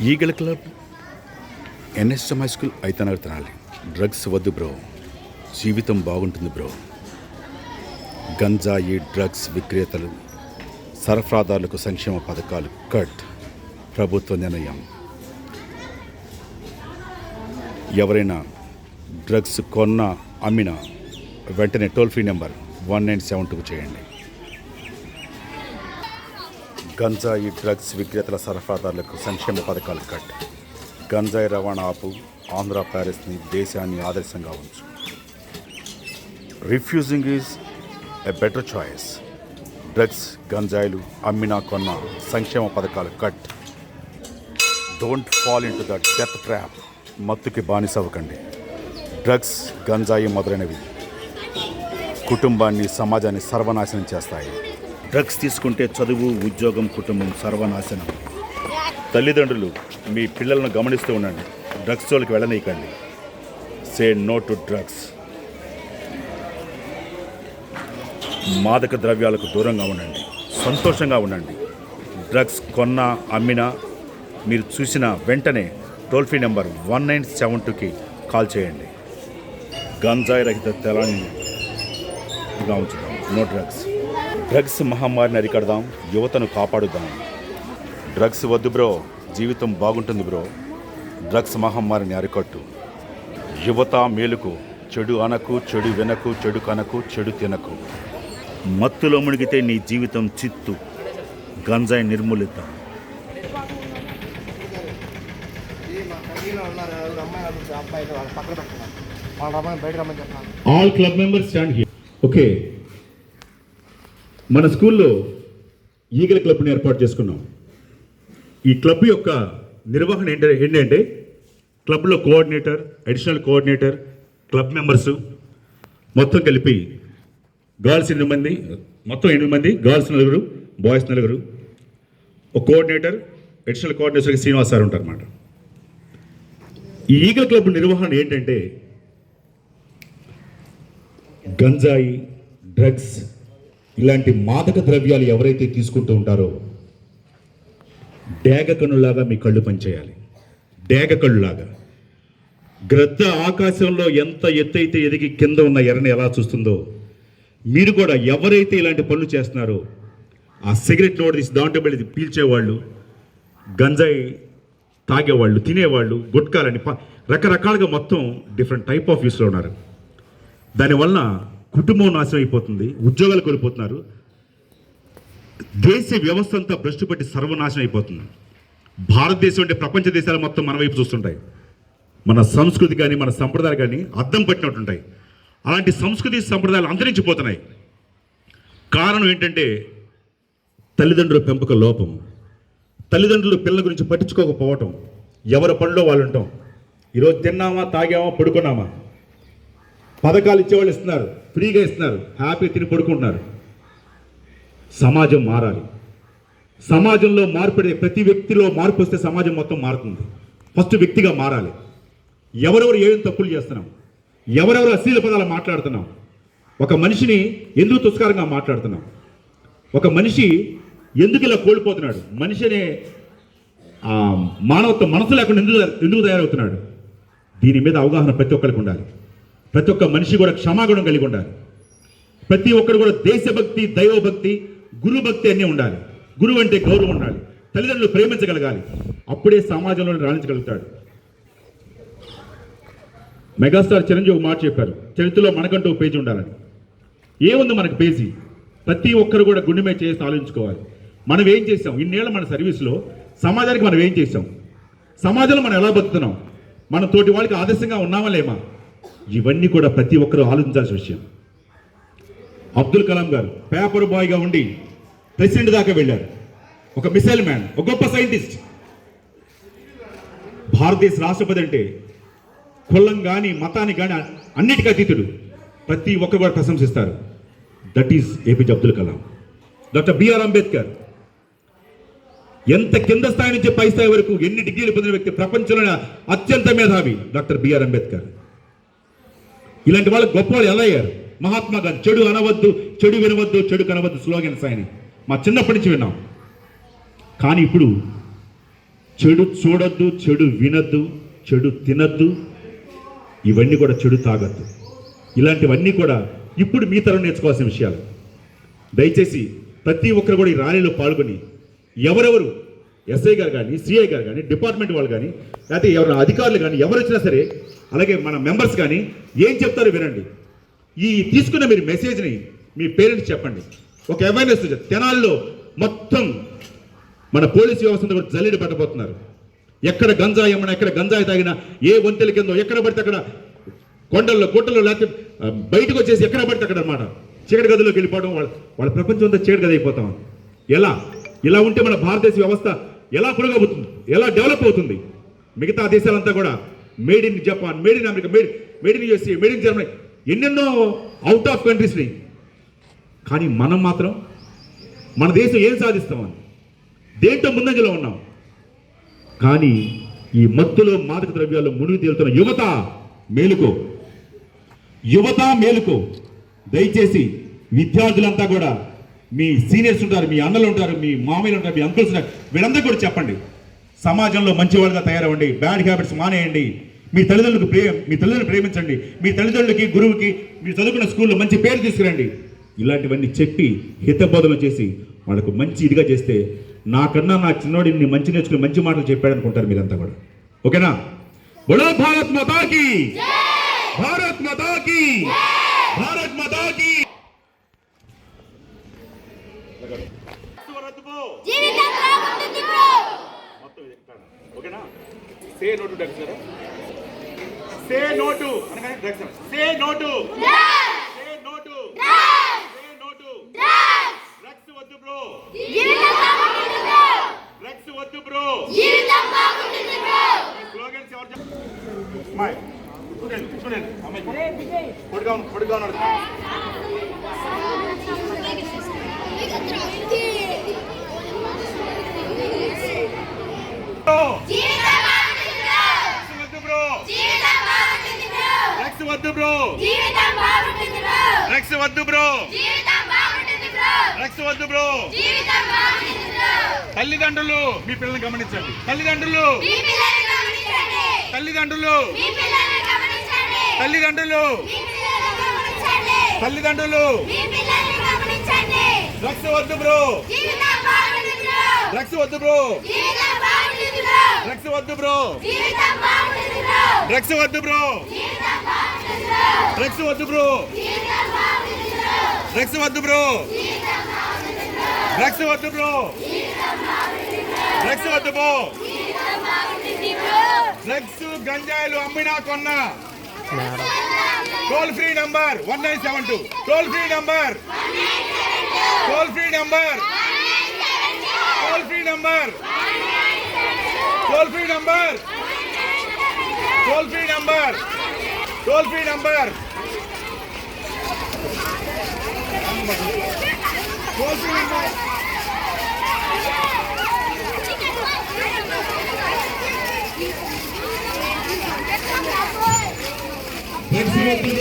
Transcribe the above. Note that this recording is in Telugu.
ఈగల క్లబ్ ఎన్ఎస్ఎం హై స్కూల్ అయితనగర్ తినాలి. డ్రగ్స్ వద్దు బ్రో, జీవితం బాగుంటుంది బ్రో. గంజాయి డ్రగ్స్ విక్రేతలు సరఫరాదారులకు సంక్షేమ పథకాలు కట్, ప్రభుత్వ నిర్ణయం. ఎవరైనా డ్రగ్స్ కొన్నా అమ్మినా వెంటనే టోల్ ఫ్రీ నెంబర్ 1972 చేయండి. గంజాయి డ్రగ్స్ విక్రేతల సరఫరాదారులకు సంక్షేమ పథకాలు కట్. గంజాయి రవాణా ఆపు, ఆంధ్ర ప్యారిస్ని దేశాన్ని ఆదర్శంగా ఉంచు. Refusing is a better choice. Drugs గంజాయిలు అమ్మినా కొన్న సంక్షేమ పథకాలు cut. Don't fall into the death trap. మత్తుకి బానిసవ్వకండి. డ్రగ్స్ గంజాయి మొదలైనవి కుటుంబాన్ని సమాజాన్ని సర్వనాశనం చేస్తాయి. డ్రగ్స్ తీసుకుంటే చదువు ఉద్యోగం కుటుంబం సర్వనాశనం. తల్లిదండ్రులు మీ పిల్లలను గమనిస్తూ ఉండండి. డ్రగ్స్ జోలికి వెళ్ళనీయకండి. Say no to drugs. మాదక ద్రవ్యాలకు దూరంగా ఉండండి. సంతోషంగా ఉండండి. డ్రగ్స్ కొన్నా అమ్మినా మీరు చూసిన వెంటనే టోల్ ఫ్రీ నెంబర్ 1972కి కాల్ చేయండి. గంజాయి రహిత తెలంగాణగా ఉంచుదాం. No drugs. డ్రగ్స్ మహమ్మారిని అరికడదాం. యువతను కాపాడుదాం. డ్రగ్స్ వద్దు బ్రో, జీవితం బాగుంటుంది బ్రో. డ్రగ్స్ మహమ్మారిని అరికట్టు. యువత మేలుకు. చెడు అనకు, చెడు వినకు, చెడు కనకు, చెడు తినకు. మత్తులో మునిగితే నీ జీవితం చిత్తు. గంజాయి నిర్మూలిద్దాం. All club members stand here. Okay, మన స్కూల్లో ఈగల క్లబ్ని ఏర్పాటు చేసుకున్నాం. ఈ క్లబ్ యొక్క నిర్వహణ ఏంటంటే క్లబ్లో coordinator, additional coordinator, club members మొత్తం కలిపి గర్ల్స్ 8 మంది, మొత్తం 8 మంది, గర్ల్స్ 9, బాయ్స్ 9. ఒక coordinator, additional coordinator Srinivas sir ఉంటారు అన్నమాట. ఈ ఈగల క్లబ్ నిర్వహణ ఏంటంటే గంజాయి డ్రగ్స్ ఇలాంటి మాదక ద్రవ్యాలు ఎవరైతే తీసుకుంటూ ఉంటారో డేగ కన్నులాగా మీ కళ్ళు పనిచేయాలి. డేగ కళ్ళులాగా. గ్రద్ద ఆకాశంలో ఎంత ఎత్తైతే ఎదిగి కింద ఉన్న ఎర్రని ఎలా చూస్తుందో మీరు కూడా ఎవరైతే ఇలాంటి పనులు చేస్తున్నారో ఆ సిగరెట్ నోట్ తీసి దాంట్లో వెళ్ళి పీల్చేవాళ్ళు, గంజాయి తాగేవాళ్ళు, తినేవాళ్ళు, గుట్కాలని రకరకాలుగా మొత్తం డిఫరెంట్ టైప్ ఆఫ్ యూస్లో ఉన్నారు. దానివల్ల కుటుంబం నాశనం అయిపోతుంది. ఉద్యోగాలు కోల్పోతున్నారు. దేశ వ్యవస్థ అంతా భ్రష్టు పట్టి సర్వనాశనం అయిపోతుంది. భారతదేశం అంటే ప్రపంచ దేశాలు మొత్తం మన వైపు చూస్తుంటాయి. మన సంస్కృతి కానీ మన సంప్రదాయాలు కానీ అద్దం పట్టినట్టుంటాయి. అలాంటి సంస్కృతి సంప్రదాయాలు అంతరించిపోతున్నాయి. కారణం ఏంటంటే తల్లిదండ్రుల పెంపక లోపం. తల్లిదండ్రులు పిల్లల గురించి పట్టించుకోకపోవటం. ఎవరి పనిలో వాళ్ళు ఉంటాం. ఈరోజు తిన్నామా, తాగామా, పడుకున్నామా. పథకాలు ఇచ్చేవాళ్ళు ఇస్తున్నారు, ఫ్రీగా ఇస్తున్నారు, హ్యాపీ తిని పడుకుంటున్నారు. సమాజం మారాలి. సమాజంలో మార్పు, ప్రతి వ్యక్తిలో మార్పు వస్తే సమాజం మొత్తం మారుతుంది. ఫస్ట్ వ్యక్తిగా మారాలి. ఎవరెవరు ఏం తప్పులు చేస్తున్నాం, ఎవరెవరు అశ్లీల పదాలు మాట్లాడుతున్నాం, ఒక మనిషిని ఎందుకు తుస్కారంగా మాట్లాడుతున్నాం, ఒక మనిషి ఎందుకు ఇలా కోల్పోతున్నాడు, మనిషి అనే మానవత్వం మనసు లేకుండా ఎందుకు తయారవుతున్నాడు, దీని మీద అవగాహన ప్రతి ఒక్కరికి ఉండాలి. ప్రతి ఒక్క మనిషి కూడా క్షమాగుణం కలిగి ఉండాలి. ప్రతి ఒక్కరు కూడా దేశభక్తి, దైవభక్తి, గురుభక్తి అన్నీ ఉండాలి. గురువు అంటే గౌరవం ఉండాలి. తల్లిదండ్రులు ప్రేమించగలగాలి. అప్పుడే సమాజంలో రాణించగలుగుతాడు. మెగాస్టార్ చిరంజీవి మాట చెప్పారు, చరిత్రలో మనకంటూ ఒక పేజీ ఉండాలని. ఏముంది మనకు పేజీ? ప్రతి ఒక్కరు కూడా గుండె మీద చేసి ఆలోచించుకోవాలి. మనం ఏం చేసాం ఇన్నేళ్ళ మన సర్వీస్లో, సమాజానికి మనం ఏం చేసాం, సమాజంలో మనం ఎలా బతుకుతున్నాం, మన తోటి వాళ్ళకి ఆదర్శంగా ఉన్నామా లేమా, ఇవన్నీ కూడా ప్రతి ఒక్కరూ ఆలోచించాల్సిన విషయం. అబ్దుల్ కలాం గారు పేపర్ బాయ్గా ఉండి ప్రెసిడెంట్ దాకా వెళ్ళారు. ఒక మిసైల్ మ్యాన్, ఒక గొప్ప సైంటిస్ట్. భారతదేశ రాష్ట్రపతి అంటే కులం కానీ మతానికి కానీ అన్నిటికీ అతీతుడు. ప్రతి ఒక్కరు కూడా ప్రశంసిస్తారు. That is APJ Abdul Kalam. Doctor BR Ambedkar ఎంత కింద స్థాయి నుంచి పై స్థాయి వరకు ఎన్ని డిగ్రీలు పొందిన వ్యక్తి, ప్రపంచంలోనే అత్యంత మేధావి డాక్టర్ బిఆర్ అంబేద్కర్. ఇలాంటి వాళ్ళు గొప్ప వాళ్ళు ఎలా అయ్యారు? మహాత్మా గాంధీ చెడు అనవద్దు, చెడు వినవద్దు, చెడు కనవద్దు స్లోగన్స్ ఆయన మా చిన్నప్పటి నుంచి విన్నాం. కానీ ఇప్పుడు చెడు చూడొద్దు, చెడు వినొద్దు, చెడు తినద్దు, ఇవన్నీ కూడా చెడు తాగద్దు. ఇలాంటివన్నీ కూడా ఇప్పుడు మీ తరం నేర్చుకోవాల్సిన విషయాలు. దయచేసి ప్రతి ఒక్కరు కూడా ఈ ర్యాలీలో పాల్గొని ఎవరెవరు ఎస్ఐ గారు కానీ, సిఐ గారు కానీ, డిపార్ట్మెంట్ వాళ్ళు కానీ, లేకపోతే ఎవరైనా అధికారులు కానీ ఎవరు వచ్చినా సరే, అలాగే మన మెంబర్స్ కానీ ఏం చెప్తారో వినండి. ఈ తీసుకున్న మీరు మెసేజ్ని మీ పేరెంట్స్ చెప్పండి. ఒక అవేర్నెస్ తెనాల్లో మొత్తం మన పోలీసు వ్యవస్థ కూడా జల్లెడ పట్టబోతున్నారు. ఎక్కడ గంజాయి ఏమన్నా, ఎక్కడ గంజాయి తాగినా, ఏ వంతెల కిందో ఎక్కడ పడితే అక్కడ, కొండల్లో గుట్టల్లో, లేకపోతే బయటకు వచ్చేసి ఎక్కడ పడితే అక్కడ అనమాట చీకటి గదిలోకి వెళ్ళిపోవడం. వాళ్ళ ప్రపంచం అంతా చీకటి గది అయిపోతాం. ఇలా ఉంటే మన భారతదేశ వ్యవస్థ ఎలా పురోగవుతుంది, ఎలా డెవలప్ అవుతుంది? మిగతా దేశాలంతా కూడా made in Japan, made in America, made in USA, made in Germany, ఎన్నెన్నో అవుట్ ఆఫ్ కంట్రీస్ని. కానీ మనం మాత్రం మన దేశం ఏం సాధిస్తామని దేంట్లో ముందంజలో ఉన్నాం. కానీ ఈ మత్తులో మాదక ద్రవ్యాల్లో మునిగి తేలుతున్న యువత మేలుకో, యువత మేలుకో. దయచేసి విద్యార్థులంతా కూడా, మీ సీనియర్స్ ఉంటారు, మీ అన్నలు ఉంటారు, మీ మామయ్యలు ఉంటారు, మీ అంకుల్స్ ఉంటారు, వీళ్ళందరూ కూడా చెప్పండి, సమాజంలో మంచి వాళ్ళగా తయారవ్వండి, బ్యాడ్ హ్యాబిట్స్ మానేయండి, మీ తల్లిదండ్రులను ప్రేమించండి, మీ తల్లిదండ్రులకి, గురువుకి, మీరు చదువుకున్న స్కూల్లో మంచి పేరు తీసుకురండి. ఇలాంటివన్నీ చెప్పి హితబోధన చేసి వాళ్ళకు మంచి ఇదిగా చేస్తే, నాకన్నా నా చిన్నోడిని మంచి నేర్చుకుని మంచి మాటలు చెప్పాడు అనుకుంటారు మీరంతా కూడా. ఓకేనా? బోలో భారత్ మాతా కీ, భారత్ మాతా కీ, భారత్ మాతా కీ. ఓకేనా? Say no to drugs. Say no to అనగానే drugs. Say no to, say no to, say no to drugs. వద్దు బ్రో, డ్రగ్స్ వద్దు బ్రో. స్లోగన్స్ ఎవరు చెప్పండి? స్మైల్. చూడండి అమ్మాయి పొడిగా ఉన్నాడు. వద్దు బ్రో, డ్రగ్స్ వద్దు బ్రో, డ్రగ్స్ వద్దు బ్రో. తల్లిదండ్రులు మీ పిల్లల్ని గమనించండి. తల్లిదండ్రులు, తల్లిదండ్రులు, తల్లిదండ్రులు, తల్లిదండ్రులు, డ్రగ్స్ వద్దు బ్రో, డ్రగ్స్ వద్దు బ్రో, డ్రగ్స్ వద్దు బ్రో, డ్రగ్స్ వద్దు బ్రో, డ్రగ్స్ వద్దు బ్రో, డ్రగ్స్ వద్దు బ్రో, డ్రగ్స్ వద్దు బ్రో, డ్రగ్స్ వద్దు బ్రో. డ్రగ్స్ గంజాయిలు అమ్మినా కొన్నా toll free number 1972. Toll free number, toll free number, toll free number, toll free number, toll free number, toll free number, toll free number. Drugs వద్దు,